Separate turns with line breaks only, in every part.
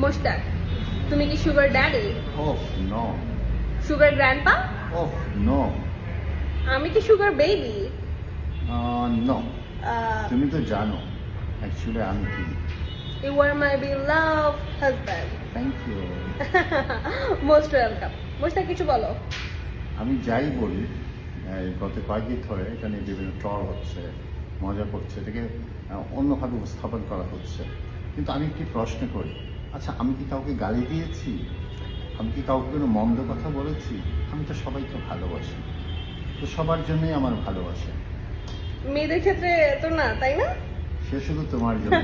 মোশতাক, তুমি কি sugar daddy?
ওফ নো।
Sugar grandpa?
ওফ নো।
আমি কি সুগার বেবি?
নো। তুমি তো জানো অ্যাকচুয়ালি আমি কি।
You are my beloved husband.
Thank you.
Most welcome. Mushtaq, কিছু বলো।
আমি যাই বলি, এই গত কয়েকদিন ধরে এখানে বিভিন্ন ট্রল হচ্ছে, মজা করছে, এটাকে অন্যভাবে উপস্থাপন করা হচ্ছে। কিন্তু আমি একটি প্রশ্ন করি, আচ্ছা আমি কি কাউকে গালি দিয়েছি? আমি কি কাউকে কোনো মন্দ কথা বলেছি? আমি তো সবাইকে ভালোবাসি, তো সবার জন্যই আমার ভালোবাসা।
মেয়েদের ক্ষেত্রে তো না, তাই না?
সে শুধু তোমার জন্য।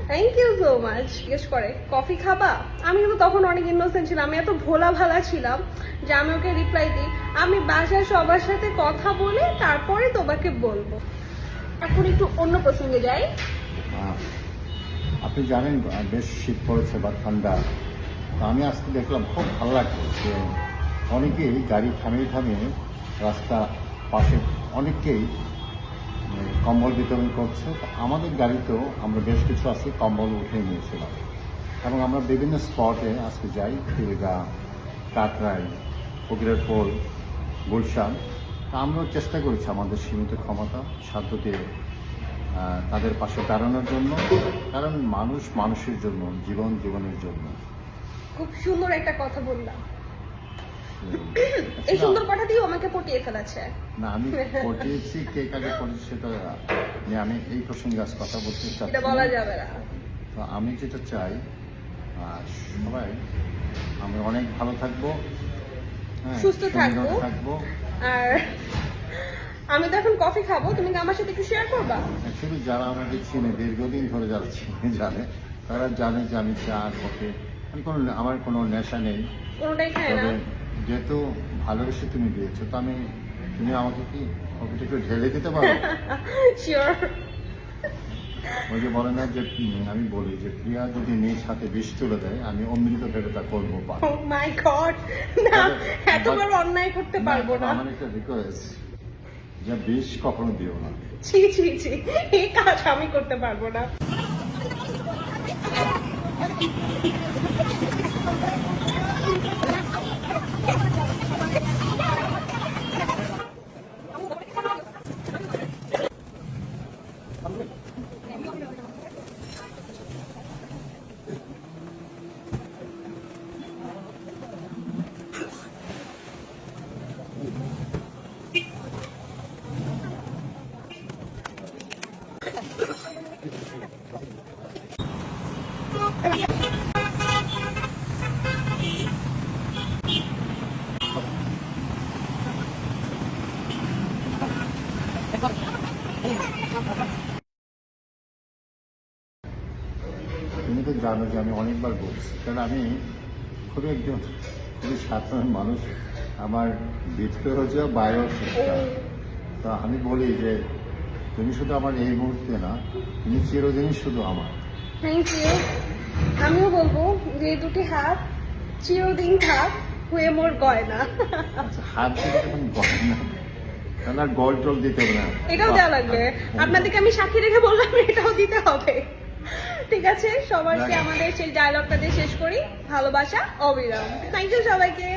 Thank you so much. জিজ্ঞেস করে কফি খাবা? আমি কিন্তু তখন অনেক ইনোসেন্ট ছিলাম, আমি এত ভোলা ভালা ছিলাম যে আমি ওকে রিপ্লাই দিই আমি বাসায় সবার সাথে কথা বলে তারপরে তোমাকে বলবো। এখন একটু অন্য প্রসঙ্গে যাই।
আপনি জানেন বেশ শীত পড়েছে বা ঠান্ডা, তো আমি আজকে দেখলাম খুব ভালো লাগলো যে অনেকেই গাড়ি থামিয়ে থামিয়ে রাস্তা পাশে অনেককেই কম্বল বিতরণ করছে। আমাদের গাড়িতেও আমরা বেশ কিছু আছে কম্বল উঠিয়ে নিয়েছিলাম, এবং আমরা বিভিন্ন স্পটে আজকে যাই, খিলগাঁও, কাকরাই, ফকিরের পোল, গুলশান। আমরাও চেষ্টা করেছি আমাদের সীমিত ক্ষমতা সাধ্য দিয়ে তাদের পাশে দাঁড়ানোর জন্য, কারণ মানুষ মানুষের জন্য, জীবন জীবনের জন্য।
খুব সুন্দর একটা কথা বললাম। এই সুন্দর কথা দিয়েও আমাকে পটিয়ে ফেলেছে।
না, আমি পটিয়েছি, কে কাকে পটিয়েছি সেটা নিয়ে আমি এই প্রসঙ্গে আজ কথা বলতে
এটা
চাচ্ছি
বলা
না।
যাবে না।
তো আমি যেটা চাই সবাই আমি অনেক ভালো থাকবো,
সুস্থ
সুন্দর
থাকবো।
থাকবো।
আর আমি তো এখন কফি খাবো, তুমি কি আমার সাথে একটু শেয়ার করবা?
অ্যাকচুয়ালি যারা আমাকে চিনে, দীর্ঘদিন ধরে যারা চিনে জানে, তারা জানে যে আমি চা কফি আমার কোনো নেশা নেই।
কোনোটাই খায় না।
তবে যেহেতু ভালোবেসে তুমি দিয়েছো, তো তুমি আমাকে কি কফিটা একটু ঢেলে দিতে পারো?
শিওর।
ওই যে বলে না যে আমি বলি যে প্রিয়া যদি নিজ হাতে বিষ তুলে দেয়, আমি অমৃত ভেবে তা করবো পারবো।
ও মাই গড, না এতবার অন্যায় করতে পারবো না।
আমার একটা রিকোয়েস্ট, যে বিষ কখনো দিও না।
ছি ছি ছি, এই কাজ আমি করতে পারবো না।
তুমি তো জানো যে আমি অনেকবার বলছি, কারণ আমি খুবই একজন খুবই সাধারণ মানুষ, আমার ভিতরে হচ্ছে বাইরেও ঠিকঠাক। তা আমি বলি যে তুমি শুধু আমার এই মুহূর্তে না, তুমি চিরদিনই শুধু আমার।
Thank you. আমিও বলবো যে এই দুটি হাত চিরদিন থাক হয়ে মোর গয়না।
আচ্ছা, হাত দিতে তখন গয় না, তাহলে আর গোল টোল দিতে হবে না।
এটাও দেওয়া লাগবে। আপনাদেরকে আমি সাক্ষী রেখে বললাম এটাও দিতে হবে। ঠিক আছে, সবাইকে আমাদের সেই ডায়লগটা দিয়ে শেষ করি। ভালোবাসা অবিরাম। থ্যাংক ইউ সবাইকে।